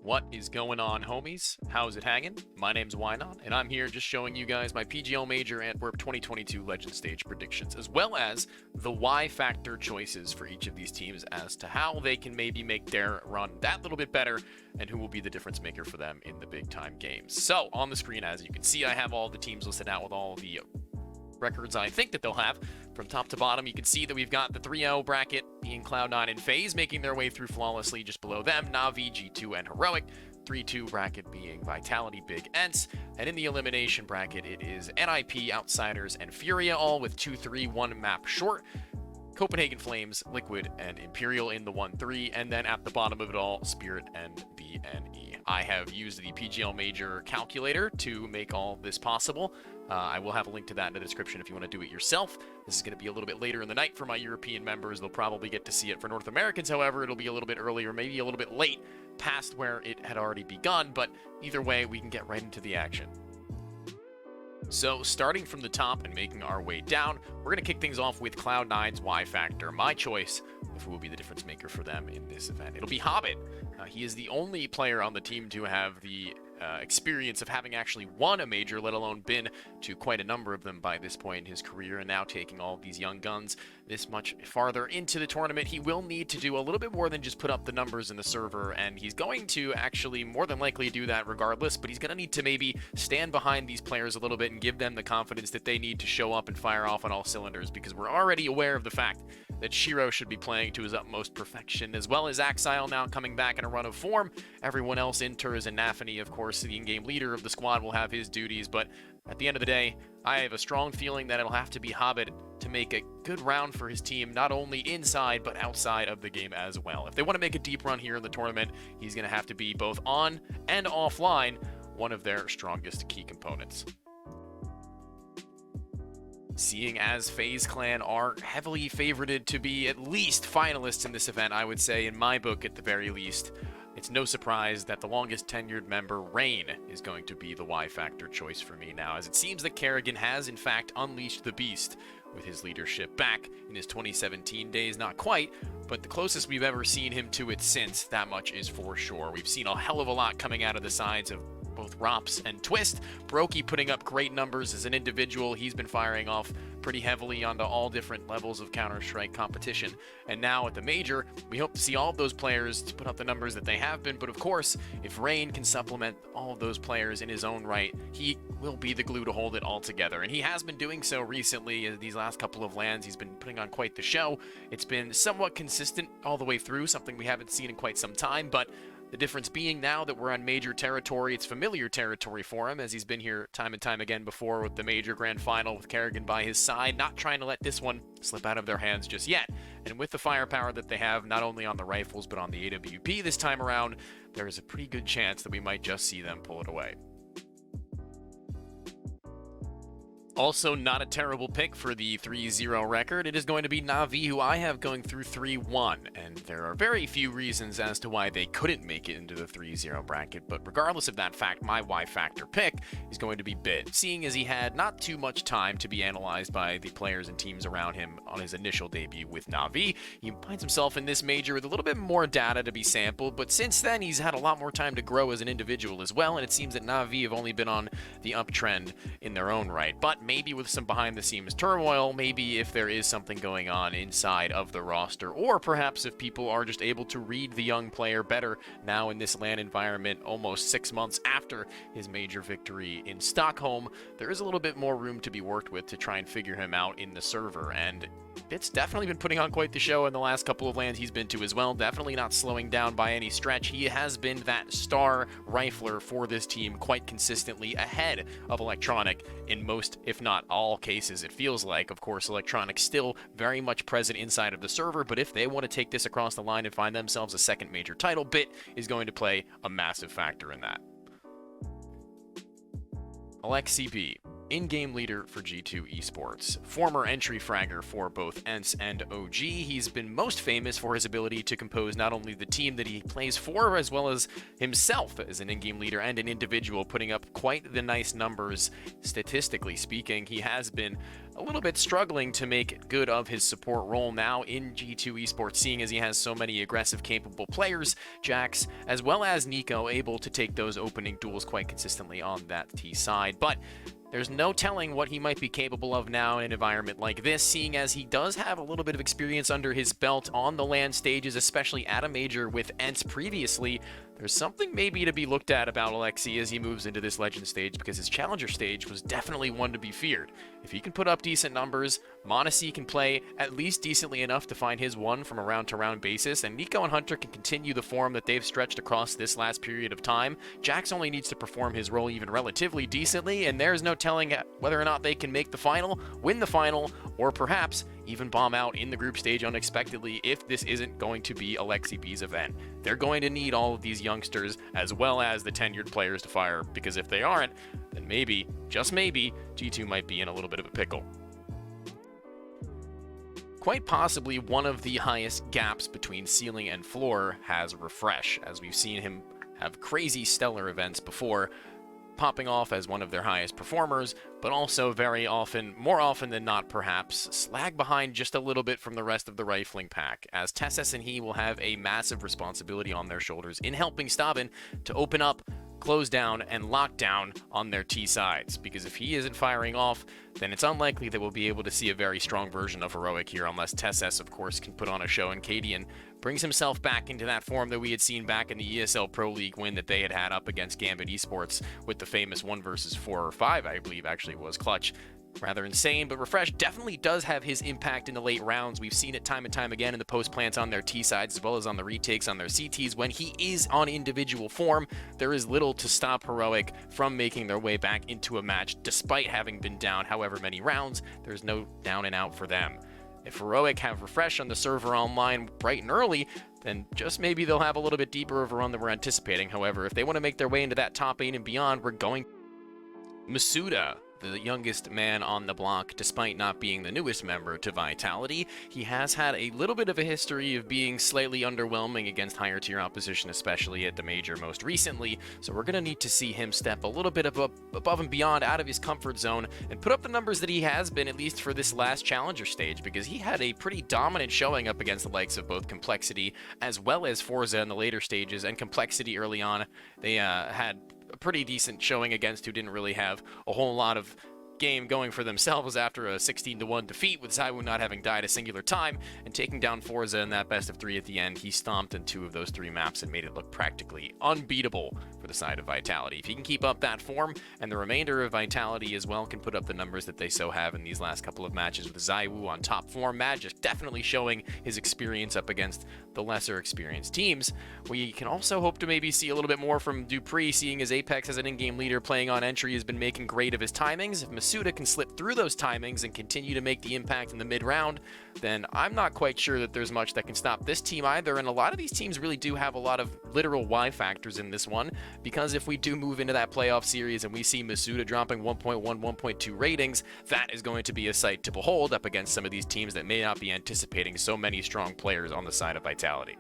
What is going on, homies? How's it hanging? My name's Wynon, and I'm here just showing you guys my PGL Major Antwerp 2022 Legend Stage predictions, as well as the Y factor choices for each of these teams as to how they can maybe make their run that little bit better and who will be the difference maker for them in the big time games. So, on the screen, as you can see, I have all the teams listed out with all the records I think that they'll have. From top to bottom, you can see that we've got the 3-0 bracket being Cloud9 and FaZe making their way through flawlessly. Just below them, Na'Vi, G2, and Heroic. 3-2 bracket being Vitality, Big Ents. And in the elimination bracket, it is NIP, Outsiders, and Furia, all with 2-3, one map short. Copenhagen Flames, Liquid, and Imperial in the 1-3, and then at the bottom of it all, Spirit and BNE. I have used the PGL Major calculator to make all this possible. I will have a link to that in the description if you want to do it yourself. This is going to be a little bit later in the night for my European members. They'll probably get to see it. For North Americans, however, it'll be a little bit earlier, maybe a little bit late, past where it had already begun, but either way, we can get right into the action. So, starting from the top and making our way down, we're going to kick things off with Cloud9's Y Factor. My choice of who will be the difference maker for them in this event. It'll be Hobbit. He is the only player on the team to have the experience of having actually won a major, let alone been to quite a number of them by this point in his career, and now taking all of these young guns this much farther into the tournament. He will need to do a little bit more than just put up the numbers in the server, and he's going to actually more than likely do that regardless, but he's going to need to maybe stand behind these players a little bit and give them the confidence that they need to show up and fire off on all cylinders, because we're already aware of the fact that Shiro should be playing to his utmost perfection, as well as Axile now coming back in a run of form. Everyone else, Inters and Nafany, of course, the in-game leader of the squad, will have his duties, but at the end of the day, I have a strong feeling that it'll have to be Hobbit to make a good round for his team, not only inside, but outside of the game as well. If they want to make a deep run here in the tournament, he's going to have to be both on and offline one of their strongest key components. Seeing as FaZe Clan are heavily favorited to be at least finalists in this event, I would say, in my book at the very least, it's no surprise that the longest tenured member, Rain, is going to be the Y Factor choice for me now, as it seems that Kerrigan has in fact unleashed the beast with his leadership back in his 2017 days. Not quite, but the closest we've ever seen him to it since, that much is for sure. We've seen a hell of a lot coming out of the sides of both Rops and Twist. Brokey putting up great numbers as an individual. He's been firing off pretty heavily onto all different levels of Counter-Strike competition. And now at the Major, we hope to see all of those players to put up the numbers that they have been. But of course, if Rain can supplement all of those players in his own right, he will be the glue to hold it all together. And he has been doing so recently. These last couple of lands, he's been putting on quite the show. It's been somewhat consistent all the way through, something we haven't seen in quite some time, but the difference being now that we're on Major territory, it's familiar territory for him, as he's been here time and time again before with the Major Grand Final with Kerrigan by his side, not trying to let this one slip out of their hands just yet. And with the firepower that they have, not only on the rifles, but on the AWP this time around, there is a pretty good chance that we might just see them pull it away. Also, not a terrible pick for the 3-0 record. It is going to be Na'Vi, who I have going through 3-1, and there are very few reasons as to why they couldn't make it into the 3-0 bracket, but regardless of that fact, my Y Factor pick is going to be Bit, seeing as he had not too much time to be analyzed by the players and teams around him on his initial debut with Na'Vi. He finds himself in this major with a little bit more data to be sampled, but since then he's had a lot more time to grow as an individual as well, and it seems that Na'Vi have only been on the uptrend in their own right. But maybe with some behind-the-scenes turmoil, maybe if there is something going on inside of the roster, or perhaps if people are just able to read the young player better now in this LAN environment almost 6 months after his major victory in Stockholm, there is a little bit more room to be worked with to try and figure him out in the server, and it's definitely been putting on quite the show in the last couple of lands he's been to as well. Definitely not slowing down by any stretch. He has been that star rifler for this team quite consistently, ahead of Electronic in most, if not all cases, it feels like. Of course, Electronic still very much present inside of the server, but if they want to take this across the line and find themselves a second major title, Bit is going to play a massive factor in that. Alexi B. in-game leader for G2 Esports. Former entry fragger for both ENCE and OG, he's been most famous for his ability to compose not only the team that he plays for, as well as himself as an in-game leader and an individual, putting up quite the nice numbers statistically speaking. He has been a little bit struggling to make good of his support role now in G2 Esports, seeing as he has so many aggressive, capable players, Jax, as well as Nico, able to take those opening duels quite consistently on that T side. But there's no telling what he might be capable of now in an environment like this, seeing as he does have a little bit of experience under his belt on the LAN stages, especially at a major with ENCE previously. There's something maybe to be looked at about Alexi as he moves into this Legend stage, because his Challenger stage was definitely one to be feared. If he can put up decent numbers, m0NESY can play at least decently enough to find his one from a round-to-round basis, and Nico and Hunter can continue the form that they've stretched across this last period of time. Jax only needs to perform his role even relatively decently, and there's no telling whether or not they can make the final, win the final, or perhaps even bomb out in the group stage unexpectedly if this isn't going to be Alexi B's event. They're going to need all of these youngsters as well as the tenured players to fire, because if they aren't, then maybe, just maybe, G2 might be in a little bit of a pickle. Quite possibly one of the highest gaps between ceiling and floor has Refresh, as we've seen him have crazy stellar events before, popping off as one of their highest performers, but also very often, more often than not perhaps, lag behind just a little bit from the rest of the rifling pack, as TeSeS and he will have a massive responsibility on their shoulders in helping Stavin to open up, close down, and lock down on their T sides, because if he isn't firing off, then it's unlikely that we'll be able to see a very strong version of Heroic here, unless TeSeS, of course, can put on a show and Cadian brings himself back into that form that we had seen back in the ESL Pro League win that they had up against Gambit Esports with the famous 1 versus 4 or 5, I believe actually was clutch. Rather insane, but Refresh definitely does have his impact in the late rounds. We've seen it time and time again in the post plants on their T sides as well as on the retakes on their CTs. When he is on individual form, there is little to stop Heroic from making their way back into a match despite having been down however many rounds. There's no down and out for them. If Heroic have Refresh on the server online bright and early, then just maybe they'll have a little bit deeper of a run than we're anticipating. However, if they want to make their way into that top 8 and beyond, we're going Masuda, the youngest man on the block, despite not being the newest member to Vitality. He has had a little bit of a history of being slightly underwhelming against higher tier opposition, especially at the Major most recently, so we're going to need to see him step a little bit above and beyond out of his comfort zone and put up the numbers that he has been, at least for this last Challenger stage, because he had a pretty dominant showing up against the likes of both Complexity as well as Forza in the later stages, and Complexity early on, they had a pretty decent showing against who didn't really have a whole lot of game going for themselves after a 16-1 defeat, with ZywOo not having died a singular time, and taking down Forza in that best of 3 at the end. He stomped in 2 of those 3 maps and made it look practically unbeatable for the side of Vitality. If he can keep up that form, and the remainder of Vitality as well can put up the numbers that they so have in these last couple of matches with ZywOo on top form, Magic definitely showing his experience up against the lesser experienced teams. We can also hope to maybe see a little bit more from dupreeh, seeing as Apex as an in-game leader playing on entry has been making great of his timings. If Masuda can slip through those timings and continue to make the impact in the mid-round, then I'm not quite sure that there's much that can stop this team either, and a lot of these teams really do have a lot of literal Y factors in this one, because if we do move into that playoff series and we see Masuda dropping 1.1, 1.2 ratings, that is going to be a sight to behold up against some of these teams that may not be anticipating so many strong players on the side of Vitality.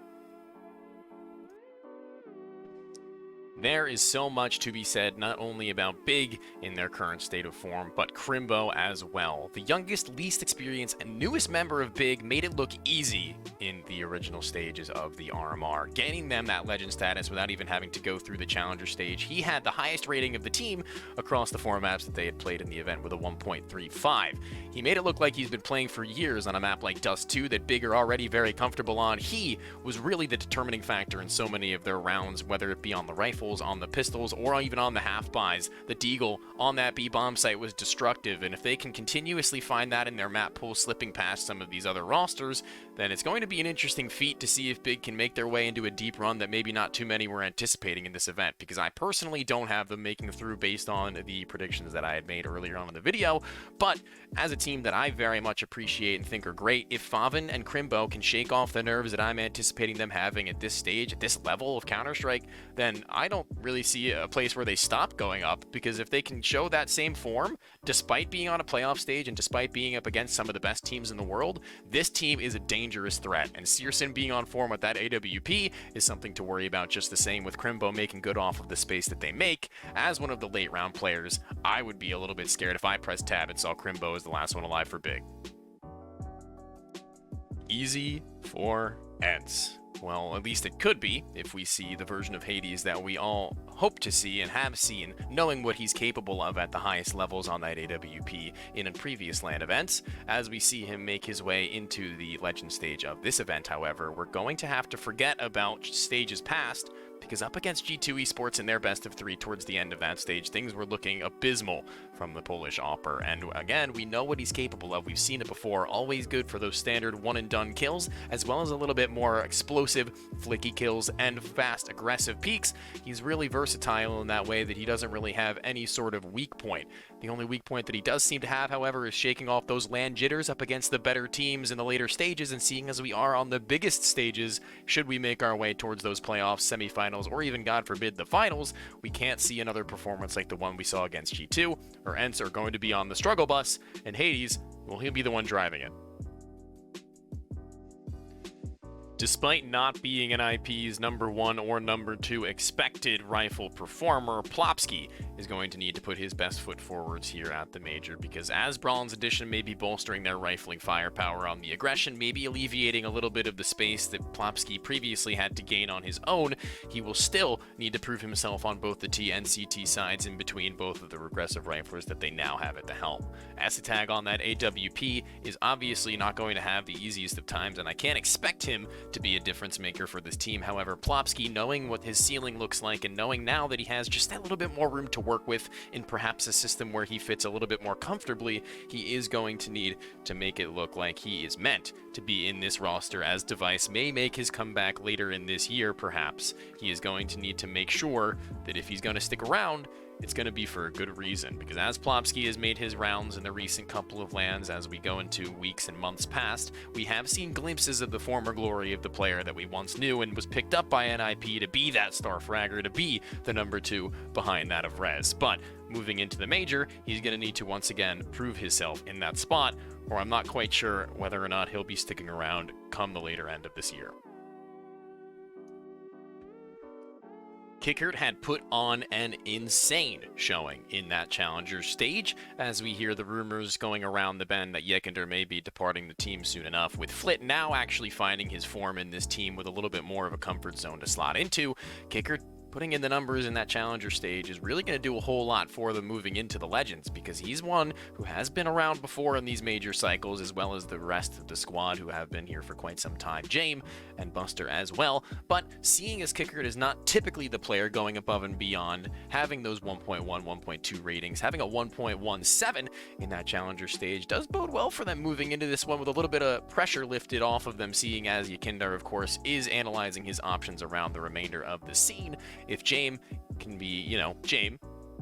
There is so much to be said, not only about Big in their current state of form, but Crimbo as well. The youngest, least experienced, and newest member of Big made it look easy in the original stages of the RMR, gaining them that legend status without even having to go through the Challenger stage. He had the highest rating of the team across the 4 maps that they had played in the event with a 1.35. He made it look like he's been playing for years on a map like Dust 2 that Big are already very comfortable on. He was really the determining factor in so many of their rounds, whether it be on the rifles, on the pistols, or even on the half-buys. The Deagle on that B-bomb site was destructive, and if they can continuously find that in their map pool, slipping past some of these other rosters, then it's going to be an interesting feat to see if Big can make their way into a deep run that maybe not too many were anticipating in this event, because I personally don't have them making through based on the predictions that I had made earlier on in the video. But as a team that I very much appreciate and think are great, if Favn and Crimbo can shake off the nerves that I'm anticipating them having at this stage, at this level of Counter-Strike, then I don't don't really see a place where they stop going up, because if they can show that same form, despite being on a playoff stage and despite being up against some of the best teams in the world, this team is a dangerous threat. And Searson being on form with that AWP is something to worry about, just the same with Crimbo making good off of the space that they make. As one of the late round players, I would be a little bit scared if I pressed tab and saw Crimbo as the last one alive for big. Easy for Ents. Well, at least it could be, if we see the version of Hades that we all hope to see and have seen, knowing what he's capable of at the highest levels on that AWP in a previous LAN events. As we see him make his way into the legend stage of this event, however, we're going to have to forget about stages past, because up against G2 Esports in their best of 3 towards the end of that stage, things were looking abysmal from the Polish Opper. And again, we know what he's capable of. We've seen it before. Always good for those standard one-and-done kills, as well as a little bit more explosive, flicky kills and fast, aggressive peaks. He's really versatile in that way that he doesn't really have any sort of weak point. The only weak point that he does seem to have, however, is shaking off those LAN jitters up against the better teams in the later stages, and seeing as we are on the biggest stages, should we make our way towards those playoffs, semifinals, or even, God forbid, the finals, we can't see another performance like the one we saw against G2, or Ents are going to be on the struggle bus, and Hades, well, he'll be the one driving it. Despite not being NIP's number 1 or number 2 expected rifle performer, Plopsky is going to need to put his best foot forwards here at the Major, because as Bronze Edition may be bolstering their rifling firepower on the aggression, maybe alleviating a little bit of the space that Plopsky previously had to gain on his own, he will still need to prove himself on both the T and CT sides in between both of the regressive riflers that they now have at the helm. Esitag on that AWP is obviously not going to have the easiest of times, and I can't expect him to be a difference maker for this team. However, Plopsky, knowing what his ceiling looks like and knowing now that he has just that little bit more room to work with in perhaps a system where he fits a little bit more comfortably, he is going to need to make it look like he is meant to be in this roster, as Device may make his comeback later in this year perhaps. He is going to need to make sure that if he's going to stick around, it's going to be for a good reason, because as Plopsky has made his rounds in the recent couple of LANs as we go into weeks and months past, we have seen glimpses of the former glory of the player that we once knew and was picked up by NIP to be that star fragger, to be the number 2 behind that of Rez. But moving into the Major, he's going to need to once again prove himself in that spot, or I'm not quite sure whether or not he'll be sticking around come the later end of this year. Kickert had put on an insane showing in that Challenger stage, as we hear the rumors going around the bend that Yekender may be departing the team soon enough, with Flit now actually finding his form in this team with a little bit more of a comfort zone to slot into. Kickert putting in the numbers in that Challenger stage is really going to do a whole lot for them moving into the Legends, because he's one who has been around before in these major cycles, as well as the rest of the squad who have been here for quite some time, Jame and Buster as well. But seeing as Kickert is not typically the player going above and beyond, having those 1.1, 1.2 ratings, having a 1.17 in that Challenger stage does bode well for them moving into this one, with a little bit of pressure lifted off of them, seeing as Yekindar, of course, is analyzing his options around the remainder of the scene. If Jame can be, Jame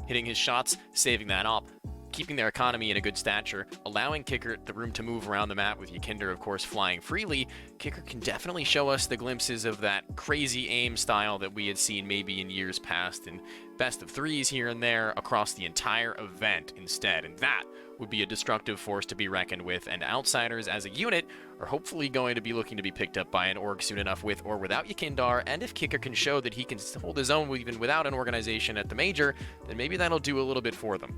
hitting his shots, saving that up, keeping their economy in a good stature, allowing Kickert the room to move around the map, with Yekindar, of course, flying freely, Kickert can definitely show us the glimpses of that crazy aim style that we had seen maybe in years past, in best of 3s here and there across the entire event instead, and that would be a destructive force to be reckoned with, and Outsiders as a unit are hopefully going to be looking to be picked up by an org soon enough, with or without Yekindar, and if Kicker can show that he can hold his own even without an organization at the Major, then maybe that'll do a little bit for them.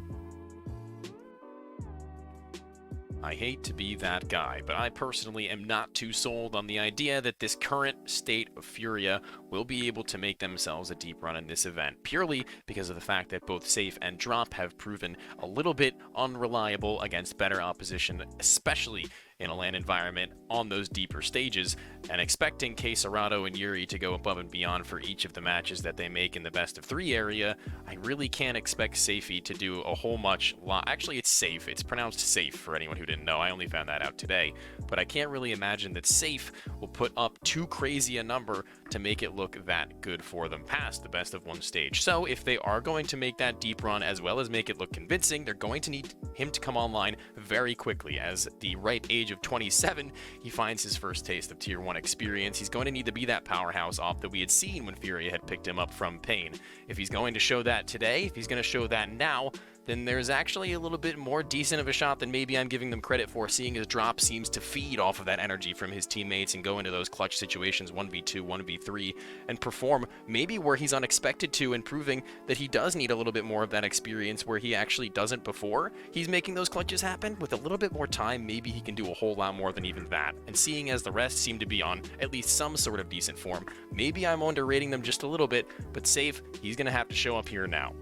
I hate to be that guy, but I personally am not too sold on the idea that this current state of Furia will be able to make themselves a deep run in this event, purely because of the fact that both Safe and Drop have proven a little bit unreliable against better opposition, especially in a LAN environment on those deeper stages, and expecting Quesarado and Yuri to go above and beyond for each of the matches that they make in the best of 3 area, I really can't expect Safey to do a whole much lot. Actually, it's Safe. It's pronounced Safe for anyone who didn't know. I only found that out today. But I can't really imagine that Safe will put up too crazy a number to make it look that good for them past the best of one stage. So if they are going to make that deep run as well as make it look convincing, they're going to need him to come online very quickly. As the ripe age of 27, he finds his first taste of Tier 1 experience. He's going to need to be that powerhouse off that we had seen when Furia had picked him up from Pain. If he's going to show that today, if he's going to show that now, then there's actually a little bit more decent of a shot than maybe I'm giving them credit for, seeing his drop seems to feed off of that energy from his teammates and go into those clutch situations 1v2, 1v3, and perform maybe where he's unexpected to, and proving that he does need a little bit more of that experience where he actually doesn't before he's making those clutches happen. With a little bit more time, maybe he can do a whole lot more than even that. And seeing as the rest seem to be on at least some sort of decent form, maybe I'm underrating them just a little bit, but safe, he's going to have to show up here now.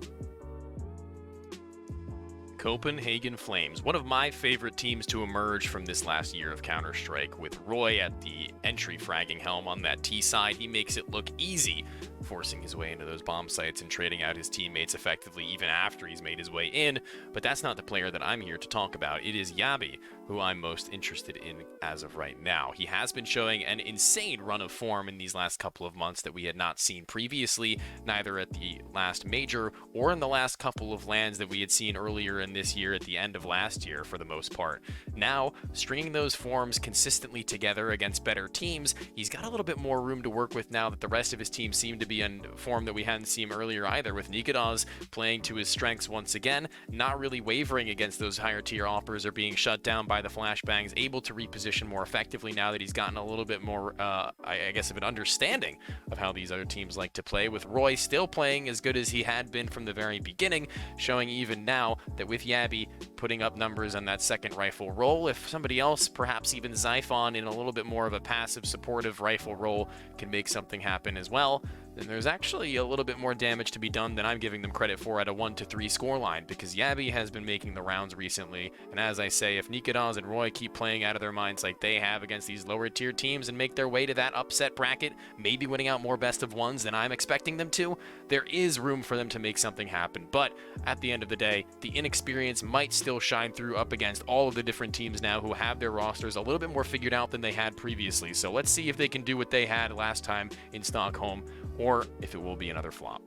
Copenhagen Flames, one of my favorite teams to emerge from this last year of Counter-Strike. With Roy at the entry fragging helm on that T side, he makes it look easy, forcing his way into those bomb sites and trading out his teammates effectively even after he's made his way in. But that's not the player that I'm here to talk about. It is Yabi, who I'm most interested in as of right now. He has been showing an insane run of form in these last couple of months that we had not seen previously, neither at the last major or in the last couple of lands that we had seen earlier in this year at the end of last year for the most part. Now, stringing those forms consistently together against better teams, he's got a little bit more room to work with now that the rest of his team seem to be in form that we hadn't seen earlier either, with Nikodas playing to his strengths once again, not really wavering against those higher tier offers or being shut down by the flashbangs, able to reposition more effectively now that he's gotten a little bit more, I guess, of an understanding of how these other teams like to play, with Roy still playing as good as he had been from the very beginning, showing even now that with Yabi putting up numbers on that second rifle role, if somebody else, perhaps even Zyphon in a little bit more of a passive supportive rifle role, can make something happen as well, then there's actually a little bit more damage to be done than I'm giving them credit for at a 1-3 scoreline, because Yabi has been making the rounds recently, and as I say, if Nikodas and Roy keep playing out of their minds like they have against these lower tier teams and make their way to that upset bracket, maybe winning out more best of ones than I'm expecting them to, there is room for them to make something happen. But at the end of the day, the inexperience might still shine through up against all of the different teams now who have their rosters a little bit more figured out than they had previously. So let's see if they can do what they had last time in Stockholm, or if it will be another flop.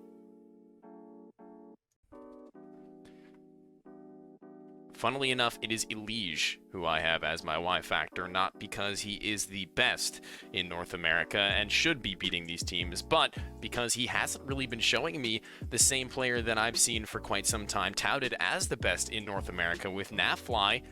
Funnily enough, it is Elige who I have as my Y factor, not because he is the best in North America and should be beating these teams, but because he hasn't really been showing me the same player that I've seen for quite some time, touted as the best in North America, with Nafly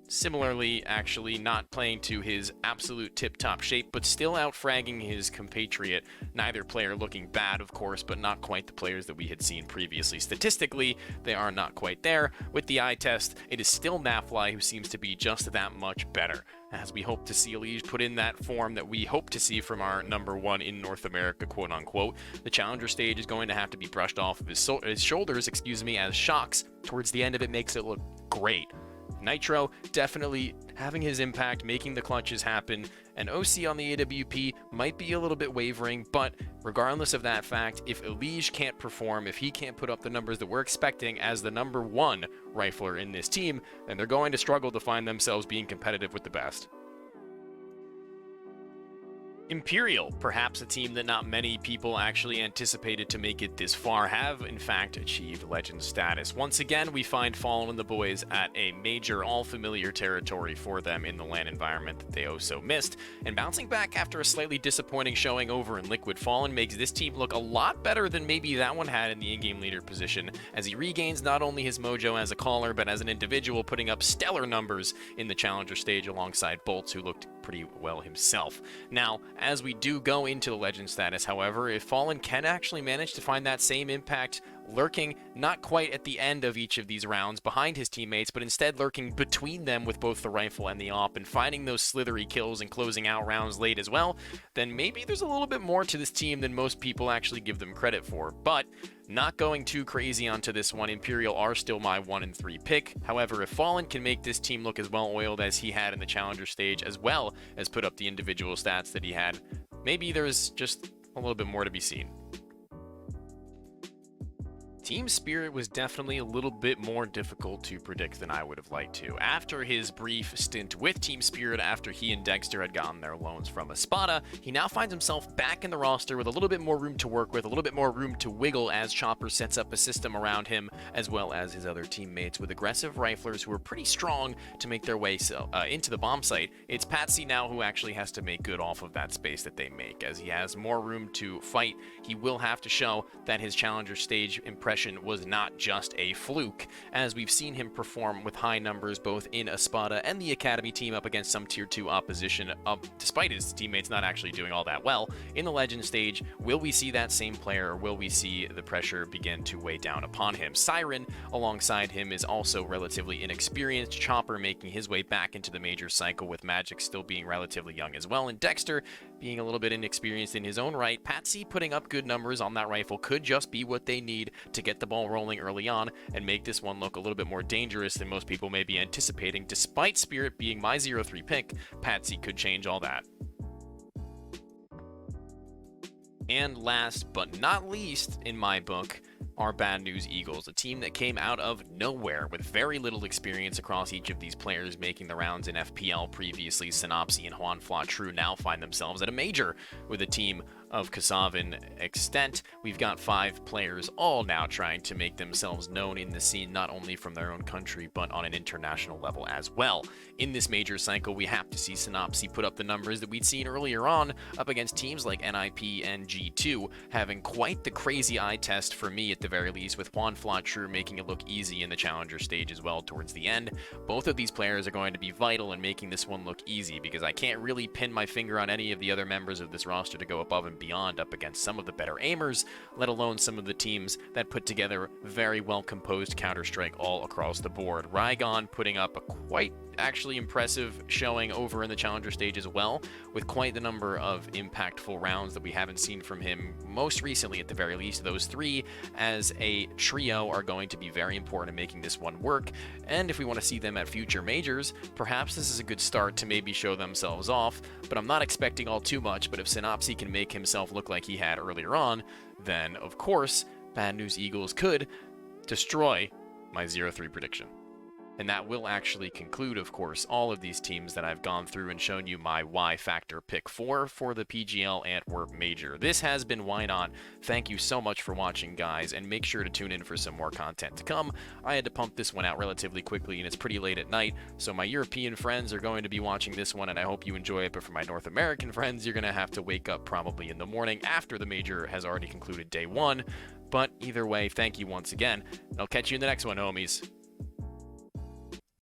similarly actually not playing to his absolute tip-top shape, but still out-fragging his compatriot. Neither player looking bad, of course, but not quite the players that we had seen previously. Statistically, they are not quite there. With the eye test, it is still Nafly who seems to be just that much better, as we hope to see Elige put in that form that we hope to see from our number one in North America, quote-unquote. The challenger stage is going to have to be brushed off of his shoulders, as shocks towards the end of it makes it look great. Nitro definitely having his impact, making the clutches happen, and OC on the AWP might be a little bit wavering, but regardless of that fact, if Elige can't perform, if he can't put up the numbers that we're expecting as the number one rifler in this team, then they're going to struggle to find themselves being competitive with the best. Imperial, perhaps a team that not many people actually anticipated to make it this far, have in fact achieved legend status. Once again, we find Fallen and the boys at a major, all-familiar territory for them in the LAN environment that they oh so missed, and bouncing back after a slightly disappointing showing over in Liquid, Fallen makes this team look a lot better than maybe that one had in the in-game leader position, as he regains not only his mojo as a caller, but as an individual, putting up stellar numbers in the challenger stage alongside Boltz, who looked pretty well himself. Now, as we do go into the legend status, however, if Fallen can actually manage to find that same impact lurking not quite at the end of each of these rounds behind his teammates, but instead lurking between them with both the rifle and the AWP, and finding those slithery kills and closing out rounds late as well, then maybe there's a little bit more to this team than most people actually give them credit for. But not going too crazy onto this one, Imperial are still my 1 and 3 pick. However, if Fallen can make this team look as well oiled as he had in the challenger stage, as well as put up the individual stats that he had, maybe there's just a little bit more to be seen. Team Spirit was definitely a little bit more difficult to predict than I would have liked to. After his brief stint with Team Spirit, after he and Dexter had gotten their loans from Espada, he now finds himself back in the roster with a little bit more room to work with, a little bit more room to wiggle as Chopper sets up a system around him, as well as his other teammates with aggressive riflers who are pretty strong to make their way into the bomb site. It's Patsy now who actually has to make good off of that space that they make. As he has more room to fight, he will have to show that his Challenger stage impression was not just a fluke, as we've seen him perform with high numbers both in Espada and the Academy team up against some Tier 2 opposition, despite his teammates not actually doing all that well. In the Legend stage, will we see that same player, or will we see the pressure begin to weigh down upon him? Siren, alongside him, is also relatively inexperienced, Chopper making his way back into the major cycle with Magic still being relatively young as well, and Dexter being a little bit inexperienced in his own right. Patsy putting up good numbers on that rifle could just be what they need to get the ball rolling early on and make this one look a little bit more dangerous than most people may be anticipating. Despite Spirit being my 0-3 pick, Patsy could change all that. And last but not least, in my book, are Bad News Eagles, a team that came out of nowhere with very little experience across each of these players making the rounds in FPL previously. Synopsy and Juan Flatru now find themselves at a major with a team of Kasavan extent. We've got 5 players all now trying to make themselves known in the scene, not only from their own country, but on an international level as well. In this major cycle, we have to see Synopsy put up the numbers that we'd seen earlier on up against teams like NIP and G2, having quite the crazy eye test for me at the very least, with Juan Flatru making it look easy in the Challenger stage as well towards the end. Both of these players are going to be vital in making this one look easy, because I can't really pin my finger on any of the other members of this roster to go above and beyond up against some of the better aimers, let alone some of the teams that put together very well-composed Counter-Strike all across the board. Rygon putting up a quite actually impressive showing over in the Challenger stage as well, with quite the number of impactful rounds that we haven't seen from him most recently at the very least. Those 3 as a trio are going to be very important in making this one work, and if we want to see them at future majors, perhaps this is a good start to maybe show themselves off, but I'm not expecting all too much. But if Synopsy can make himself look like he had earlier on, then of course Bad News Eagles could destroy my 0-3 prediction. And that will actually conclude, of course, all of these teams that I've gone through and shown you my Y Factor pick for the PGL Antwerp Major. This has been Why Not. Thank you so much for watching, guys, and make sure to tune in for some more content to come. I had to pump this one out relatively quickly, and it's pretty late at night, so my European friends are going to be watching this one, and I hope you enjoy it. But for my North American friends, you're going to have to wake up probably in the morning after the major has already concluded day 1. But either way, thank you once again. I'll catch you in the next one, homies.